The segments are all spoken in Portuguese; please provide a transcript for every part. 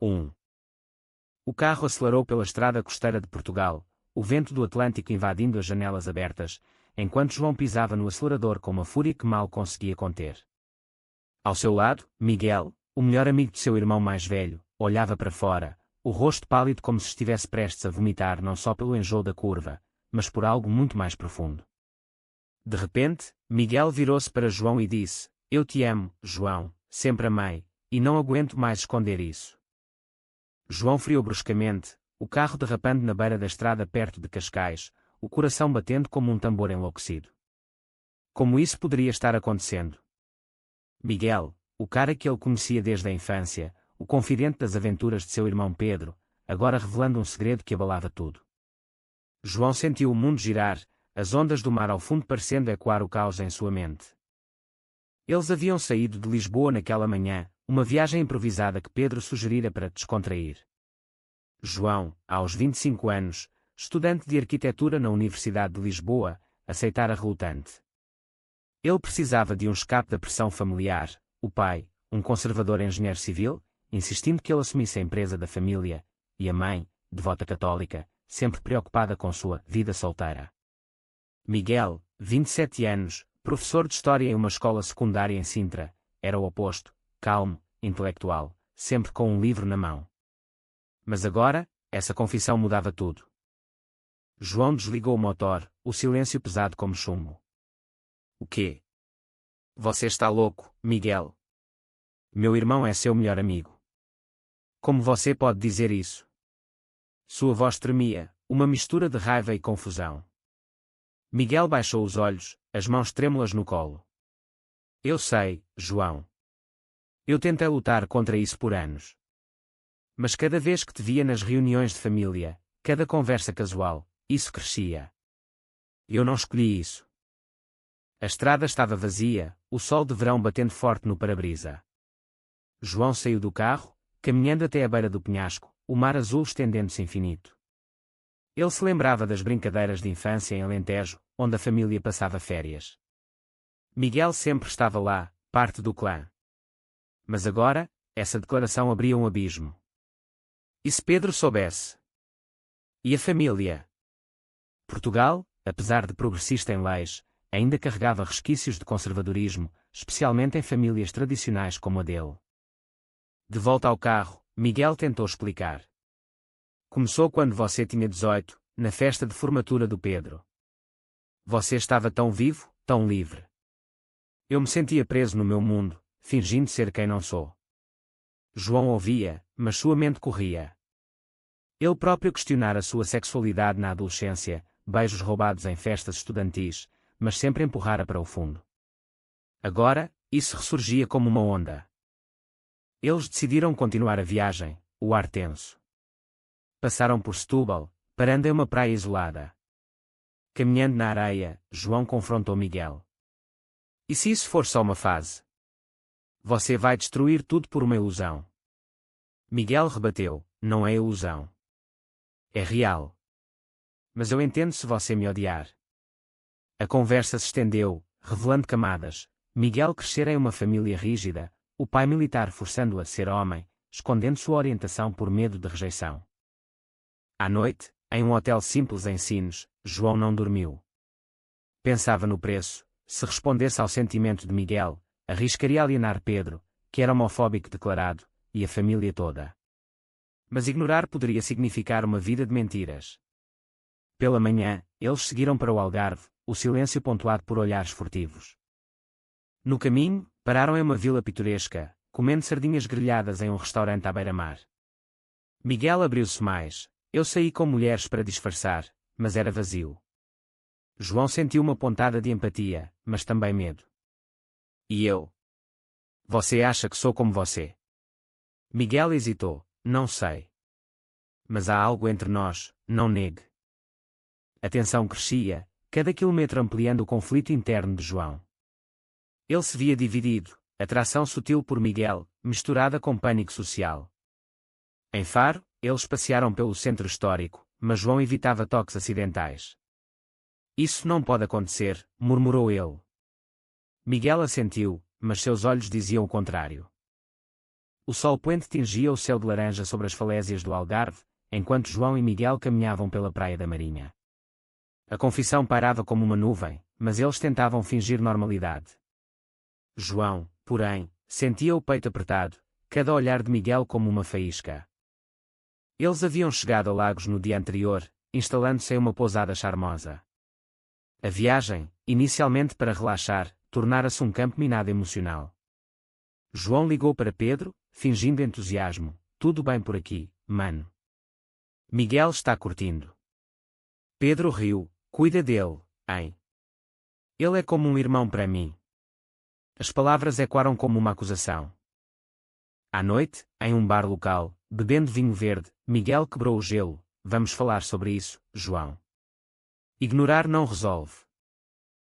1. O carro acelerou pela estrada costeira de Portugal, o vento do Atlântico invadindo as janelas abertas, enquanto João pisava no acelerador com uma fúria que mal conseguia conter. Ao seu lado, Miguel, o melhor amigo de seu irmão mais velho, olhava para fora, o rosto pálido como se estivesse prestes a vomitar não só pelo enjoo da curva, mas por algo muito mais profundo. De repente, Miguel virou-se para João e disse: "Eu te amo, João, sempre amei, e não aguento mais esconder isso." João friou bruscamente, o carro derrapando na beira da estrada perto de Cascais, o coração batendo como um tambor enlouquecido. Como isso poderia estar acontecendo? Miguel, o cara que ele conhecia desde a infância, o confidente das aventuras de seu irmão Pedro, agora revelando um segredo que abalava tudo. João sentiu o mundo girar, as ondas do mar ao fundo parecendo ecoar o caos em sua mente. Eles haviam saído de Lisboa naquela manhã, uma viagem improvisada que Pedro sugerira para descontrair. João, aos 25 anos, estudante de arquitetura na Universidade de Lisboa, aceitara relutante. Ele precisava de um escape da pressão familiar, o pai, um conservador engenheiro civil, insistindo que ele assumisse a empresa da família, e a mãe, devota católica, sempre preocupada com sua vida solteira. Miguel, 27 anos, professor de História em uma escola secundária em Sintra, era o oposto, calmo, intelectual, sempre com um livro na mão. Mas agora, essa confissão mudava tudo. João desligou o motor, o silêncio pesado como chumbo. "O quê? Você está louco, Miguel? Meu irmão é seu melhor amigo. Como você pode dizer isso?" Sua voz tremia, uma mistura de raiva e confusão. Miguel baixou os olhos, as mãos trêmulas no colo. "Eu sei, João. Eu tentei lutar contra isso por anos. Mas cada vez que te via nas reuniões de família, cada conversa casual, isso crescia. Eu não escolhi isso." A estrada estava vazia, o sol de verão batendo forte no para-brisa. João saiu do carro, caminhando até a beira do penhasco, o mar azul estendendo-se infinito. Ele se lembrava das brincadeiras de infância em Alentejo, onde a família passava férias. Miguel sempre estava lá, parte do clã. Mas agora, essa declaração abria um abismo. E se Pedro soubesse? E a família? Portugal, apesar de progressista em leis, ainda carregava resquícios de conservadorismo, especialmente em famílias tradicionais como a dele. De volta ao carro, Miguel tentou explicar. "Começou quando você tinha 18, na festa de formatura do Pedro. Você estava tão vivo, tão livre. Eu me sentia preso no meu mundo, fingindo ser quem não sou." João ouvia, mas sua mente corria. Ele próprio questionara a sua sexualidade na adolescência, beijos roubados em festas estudantis, mas sempre empurrara para o fundo. Agora, isso ressurgia como uma onda. Eles decidiram continuar a viagem, o ar tenso. Passaram por Setúbal, parando em uma praia isolada. Caminhando na areia, João confrontou Miguel. "E se isso for só uma fase? Você vai destruir tudo por uma ilusão." Miguel rebateu: "Não é ilusão. É real. Mas eu entendo se você me odiar." A conversa se estendeu, revelando camadas. Miguel crescera em uma família rígida, o pai militar forçando-o a ser homem, escondendo sua orientação por medo de rejeição. À noite, em um hotel simples em Sines, João não dormiu. Pensava no preço. Se respondesse ao sentimento de Miguel, arriscaria alienar Pedro, que era homofóbico declarado, e a família toda. Mas ignorar poderia significar uma vida de mentiras. Pela manhã, eles seguiram para o Algarve, o silêncio pontuado por olhares furtivos. No caminho, pararam em uma vila pitoresca, comendo sardinhas grelhadas em um restaurante à beira-mar. Miguel abriu-se mais. "Eu saí com mulheres para disfarçar, mas era vazio." João sentiu uma pontada de empatia, mas também medo. "E eu? Você acha que sou como você?" Miguel hesitou. "Não sei. Mas há algo entre nós, não negue." A tensão crescia, cada quilômetro ampliando o conflito interno de João. Ele se via dividido, atração sutil por Miguel, misturada com pânico social. Em Faro, eles passearam pelo centro histórico, mas João evitava toques acidentais. "Isso não pode acontecer", murmurou ele. Miguel assentiu, mas seus olhos diziam o contrário. O sol poente tingia o céu de laranja sobre as falésias do Algarve, enquanto João e Miguel caminhavam pela praia da Marinha. A confissão pairava como uma nuvem, mas eles tentavam fingir normalidade. João, porém, sentia o peito apertado, cada olhar de Miguel como uma faísca. Eles haviam chegado a Lagos no dia anterior, instalando-se em uma pousada charmosa. A viagem, inicialmente para relaxar, tornara-se um campo minado emocional. João ligou para Pedro, fingindo entusiasmo. Tudo bem por aqui, mano? Miguel está curtindo. Pedro riu. Cuida dele, hein? Ele é como um irmão para mim. As palavras ecoaram como uma acusação. À noite, em um bar local, bebendo vinho verde, Miguel quebrou o gelo. Vamos falar sobre isso, João. Ignorar não resolve.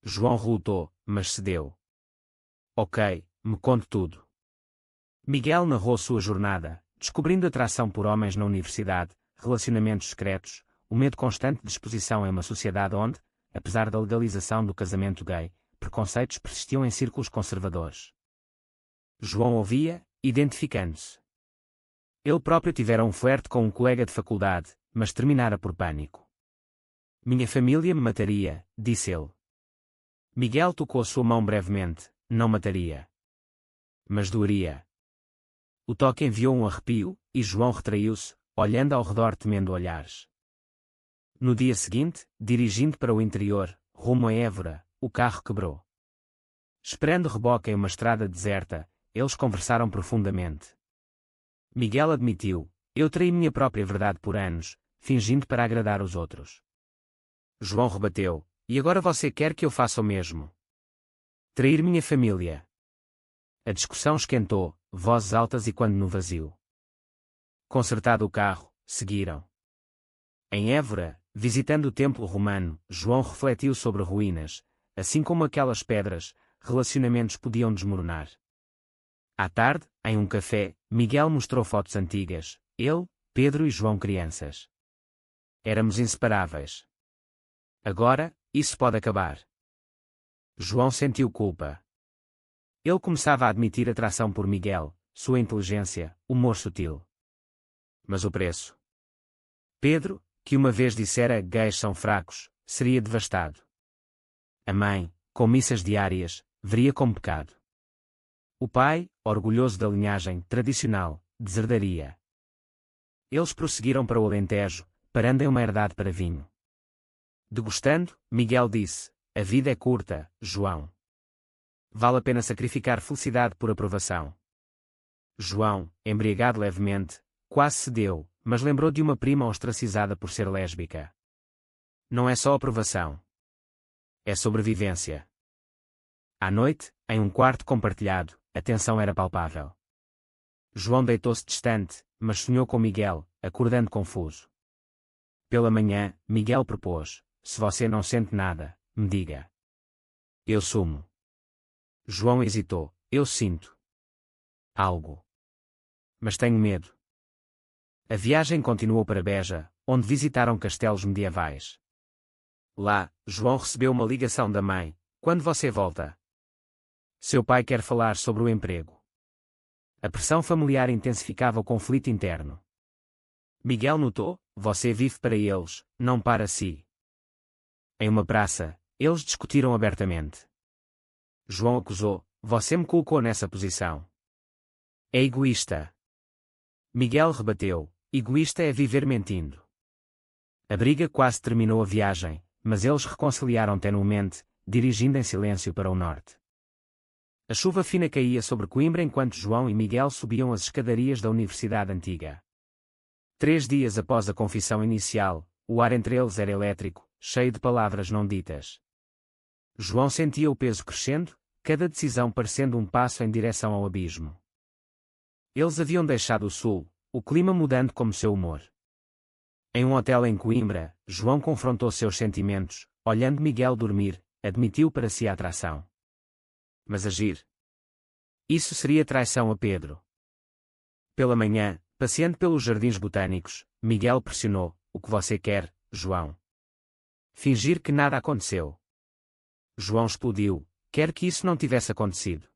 João relutou, mas cedeu. Ok, me conte tudo. Miguel narrou sua jornada, descobrindo atração por homens na universidade, relacionamentos secretos, o medo constante de exposição em uma sociedade onde, apesar da legalização do casamento gay, preconceitos persistiam em círculos conservadores. João ouvia, identificando-se. Ele próprio tivera um flerte com um colega de faculdade, mas terminara por pânico. Minha família me mataria, disse ele. Miguel tocou sua mão brevemente, não mataria. Mas doeria. O toque enviou um arrepio, e João retraiu-se, olhando ao redor temendo olhares. No dia seguinte, dirigindo para o interior, rumo a Évora, o carro quebrou. Esperando reboque em uma estrada deserta, eles conversaram profundamente. Miguel admitiu, eu traí minha própria verdade por anos, fingindo para agradar os outros. João rebateu, e agora você quer que eu faça o mesmo? Trair minha família. A discussão esquentou, vozes altas e quando no vazio. Consertado o carro, seguiram. Em Évora, visitando o templo romano, João refletiu sobre ruínas, assim como aquelas pedras, relacionamentos podiam desmoronar. À tarde, em um café, Miguel mostrou fotos antigas, ele, Pedro e João crianças. Éramos inseparáveis. Agora, isso pode acabar. João sentiu culpa. Ele começava a admitir atração por Miguel, sua inteligência, humor sutil. Mas o preço? Pedro, que uma vez dissera gays são fracos, seria devastado. A mãe, com missas diárias, veria como pecado. O pai, orgulhoso da linhagem tradicional, deserdaria. Eles prosseguiram para o Alentejo, parando em uma herdade para vinho. Degustando, Miguel disse, a vida é curta, João. Vale a pena sacrificar felicidade por aprovação. João, embriagado levemente, quase cedeu, mas lembrou de uma prima ostracizada por ser lésbica. Não é só aprovação. É sobrevivência. À noite, em um quarto compartilhado, a tensão era palpável. João deitou-se distante, mas sonhou com Miguel, acordando confuso. Pela manhã, Miguel propôs, se você não sente nada, me diga. Eu sumo. João hesitou, eu sinto. Algo. Mas tenho medo. A viagem continuou para Beja, onde visitaram castelos medievais. Lá, João recebeu uma ligação da mãe. Quando você volta? Seu pai quer falar sobre o emprego. A pressão familiar intensificava o conflito interno. Miguel notou, você vive para eles, não para si. Em uma praça, eles discutiram abertamente. João acusou, você me colocou nessa posição. É egoísta. Miguel rebateu, egoísta é viver mentindo. A briga quase terminou a viagem, mas eles reconciliaram tenuamente, dirigindo em silêncio para o norte. A chuva fina caía sobre Coimbra enquanto João e Miguel subiam as escadarias da Universidade Antiga. 3 dias após a confissão inicial, o ar entre eles era elétrico, cheio de palavras não ditas. João sentia o peso crescendo, cada decisão parecendo um passo em direção ao abismo. Eles haviam deixado o sul, o clima mudando como seu humor. Em um hotel em Coimbra, João confrontou seus sentimentos, olhando Miguel dormir, admitiu para si a atração. Mas agir? Isso seria traição a Pedro. Pela manhã, passeando pelos jardins botânicos, Miguel pressionou, o que você quer, João? Fingir que nada aconteceu. João explodiu, quer que isso não tivesse acontecido.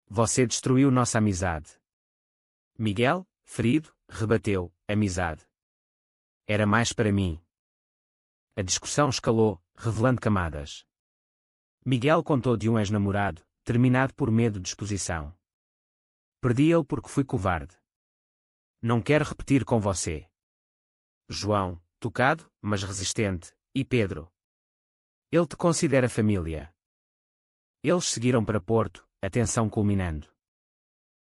Você destruiu nossa amizade. Miguel, ferido, rebateu: amizade. Era mais para mim. A discussão escalou, revelando camadas. Miguel contou de um ex-namorado, terminado por medo de exposição. Perdi-o porque fui covarde. Não quero repetir com você. João, tocado, mas resistente, e Pedro. Ele te considera família. Eles seguiram para Porto, a tensão culminando.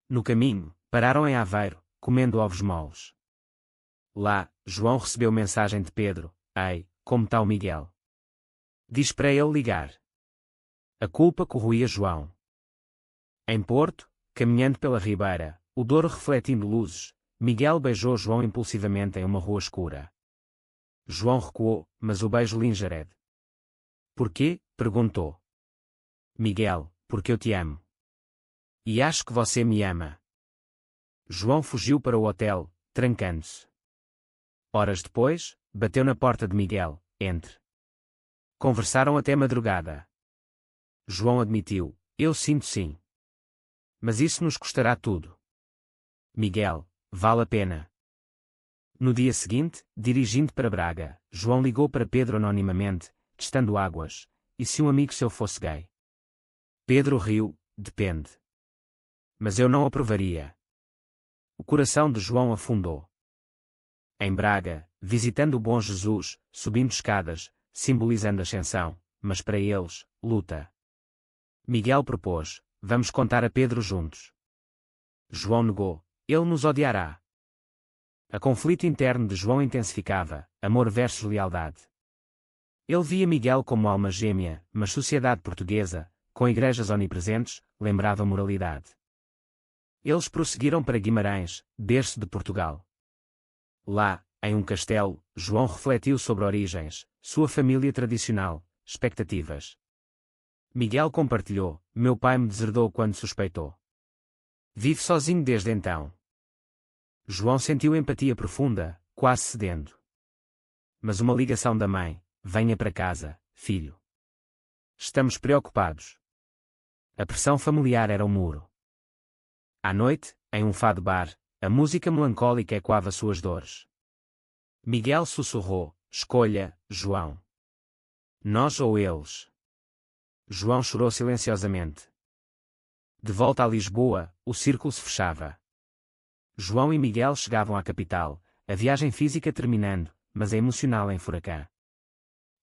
No caminho, pararam em Aveiro, comendo ovos moles. Lá, João recebeu mensagem de Pedro: ei, como está o Miguel? Diz para ele ligar. A culpa corroía João. Em Porto, caminhando pela ribeira, o Douro refletindo luzes, Miguel beijou João impulsivamente em uma rua escura. João recuou, mas o beijo lhe enjarede. Porquê? Perguntou. Miguel, porque eu te amo. E acho que você me ama. João fugiu para o hotel, trancando-se. Horas depois, bateu na porta de Miguel: entre. Conversaram até madrugada. João admitiu: eu sinto sim. Mas isso nos custará tudo. Miguel, vale a pena. No dia seguinte, dirigindo para Braga, João ligou para Pedro anonimamente, testando águas: e se um amigo seu fosse gay? Pedro riu: depende. Mas eu não aprovaria. O coração de João afundou. Em Braga, visitando o Bom Jesus, subindo escadas, simbolizando ascensão, mas para eles, luta. Miguel propôs: vamos contar a Pedro juntos. João negou: ele nos odiará. A conflito interno de João intensificava, amor versus lealdade. Ele via Miguel como alma gêmea, mas sociedade portuguesa, com igrejas onipresentes, lembrava moralidade. Eles prosseguiram para Guimarães, berço de Portugal. Lá, em um castelo, João refletiu sobre origens, sua família tradicional, expectativas. Miguel compartilhou: meu pai me deserdou quando suspeitou. Vive sozinho desde então. João sentiu empatia profunda, quase cedendo. Mas uma ligação da mãe: venha para casa, filho. Estamos preocupados. A pressão familiar era um muro. À noite, em um fado bar, a música melancólica ecoava suas dores. Miguel sussurrou: escolha, João. Nós ou eles. João chorou silenciosamente. De volta a Lisboa, o círculo se fechava. João e Miguel chegavam à capital, a viagem física terminando, mas a emocional em furacão.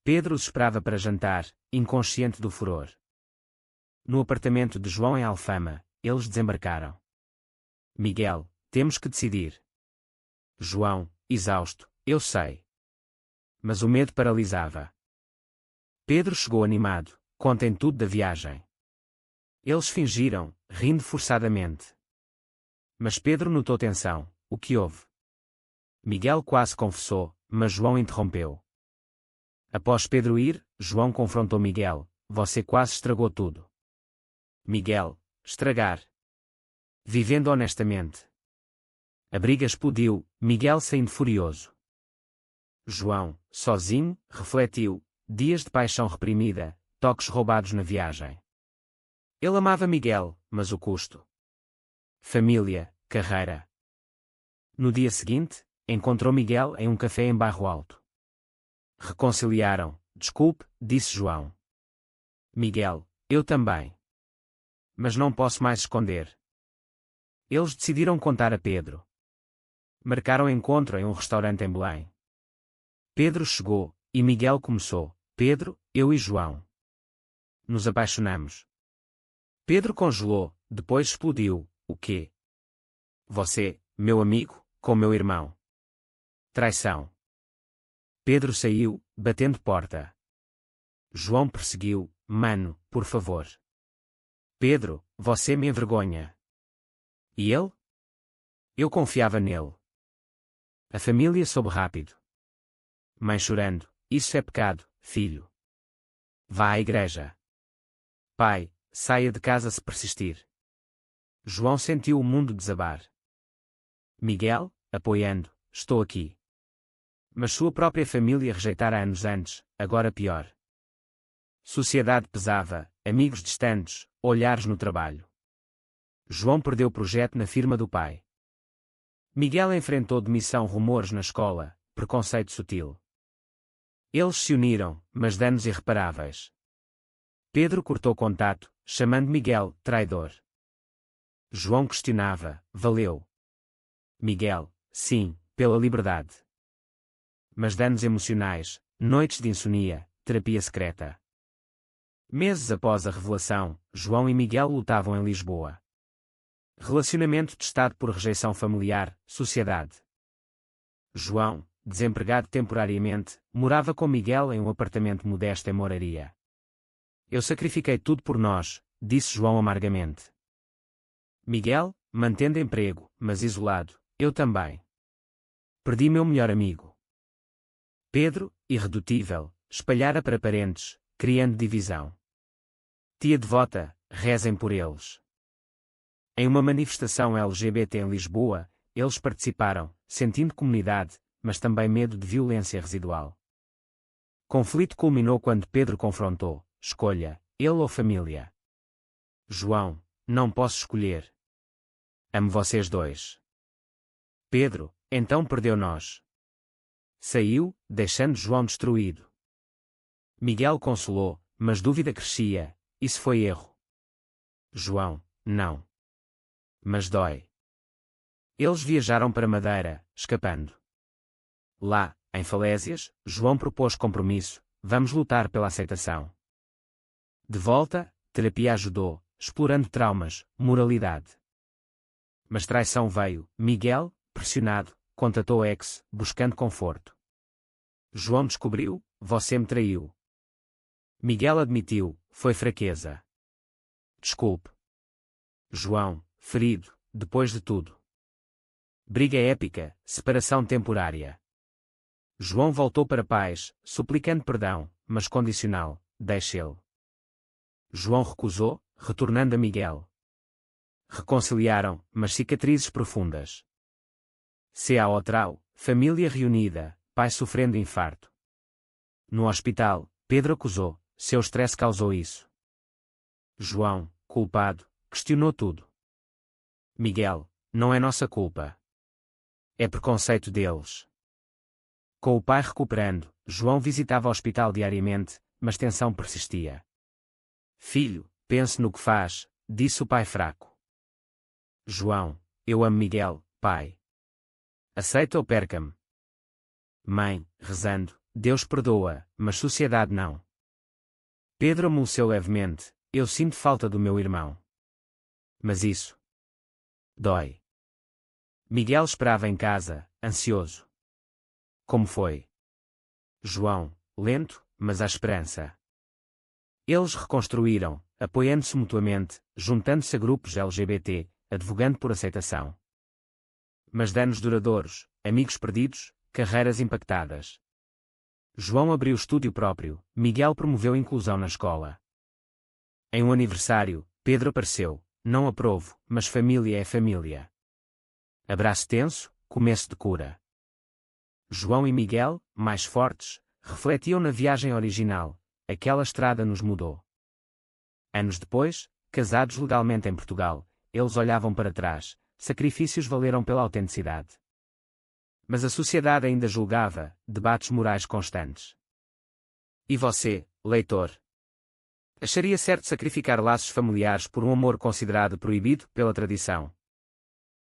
Pedro os esperava para jantar, inconsciente do furor. No apartamento de João em Alfama, eles desembarcaram. Miguel: temos que decidir. João, exausto: eu sei. Mas o medo paralisava. Pedro chegou animado: contem tudo da viagem. Eles fingiram, rindo forçadamente. Mas Pedro notou tensão: o que houve? Miguel quase confessou, mas João interrompeu. Após Pedro ir, João confrontou Miguel: você quase estragou tudo. Miguel: estragar. Vivendo honestamente. A briga explodiu, Miguel saindo furioso. João, sozinho, refletiu: dias de paixão reprimida, toques roubados na viagem. Ele amava Miguel, mas o custo. Família, carreira. No dia seguinte, encontrou Miguel em um café em Bairro Alto. Reconciliaram: desculpe, disse João. Miguel: eu também. Mas não posso mais esconder. Eles decidiram contar a Pedro. Marcaram encontro em um restaurante em Belém. Pedro chegou, e Miguel começou: Pedro, eu e João. Nos apaixonamos. Pedro congelou, depois explodiu: o quê? Você, meu amigo, com meu irmão. Traição. Pedro saiu, batendo porta. João perseguiu: mano, por favor. Pedro, você me envergonha. E ele? Eu confiava nele. A família soube rápido. Mãe chorando: isso é pecado, filho. Vá à igreja. Pai, saia de casa se persistir. João sentiu o mundo desabar. Miguel, apoiando: estou aqui. Mas sua própria família rejeitara anos antes, agora pior. Sociedade pesava, amigos distantes, olhares no trabalho. João perdeu o projeto na firma do pai. Miguel enfrentou demissão, rumores na escola, preconceito sutil. Eles se uniram, mas danos irreparáveis. Pedro cortou contato, chamando Miguel traidor. João questionava: valeu? Miguel: sim, pela liberdade. Mas danos emocionais, noites de insônia, terapia secreta. Meses após a revelação, João e Miguel lutavam em Lisboa. Relacionamento testado por rejeição familiar, sociedade. João, desempregado temporariamente, morava com Miguel em um apartamento modesto em Moraria. Eu sacrifiquei tudo por nós, disse João amargamente. Miguel, mantendo emprego, mas isolado, eu também. Perdi meu melhor amigo. Pedro, irredutível, espalhara para parentes, criando divisão. Tia devota, rezem por eles. Em uma manifestação LGBT em Lisboa, eles participaram, sentindo comunidade, mas também medo de violência residual. Conflito culminou quando Pedro confrontou: escolha, ele ou família. João: não posso escolher. Amo vocês dois. Pedro: então perdeu nós. Saiu, deixando João destruído. Miguel consolou, mas dúvida crescia: isso foi erro. João: não. Mas dói. Eles viajaram para Madeira, escapando. Lá, em Falésias, João propôs compromisso: vamos lutar pela aceitação. De volta, terapia ajudou, explorando traumas, moralidade. Mas traição veio. Miguel, pressionado, contatou ex, buscando conforto. João descobriu: você me traiu. Miguel admitiu: foi fraqueza. Desculpe. João, ferido, depois de tudo. Briga épica, separação temporária. João voltou para paz, suplicando perdão, mas condicional: deixe-ele. João recusou, retornando a Miguel. Reconciliaram, mas cicatrizes profundas. C.A. Trau, família reunida, pai sofrendo infarto. No hospital, Pedro acusou: seu estresse causou isso. João, culpado, questionou tudo. Miguel: não é nossa culpa. É preconceito deles. Com o pai recuperando, João visitava o hospital diariamente, mas tensão persistia. Filho, pense no que faz, disse o pai fraco. João: eu amo Miguel, pai. Aceita ou perca-me? Mãe, rezando: Deus perdoa, mas sociedade não. Pedro amoleceu levemente: eu sinto falta do meu irmão. Mas isso dói. Miguel esperava em casa, ansioso. Como foi? João: lento, mas há esperança. Eles reconstruíram, apoiando-se mutuamente, juntando-se a grupos LGBT, advogando por aceitação. Mas danos duradouros, amigos perdidos, carreiras impactadas. João abriu estúdio próprio, Miguel promoveu inclusão na escola. Em um aniversário, Pedro apareceu: não aprovo, mas família é família. Abraço tenso, começo de cura. João e Miguel, mais fortes, refletiam na viagem original: aquela estrada nos mudou. Anos depois, casados legalmente em Portugal, eles olhavam para trás: sacrifícios valeram pela autenticidade. Mas a sociedade ainda julgava, debates morais constantes. E você, leitor? Acharia certo sacrificar laços familiares por um amor considerado proibido pela tradição?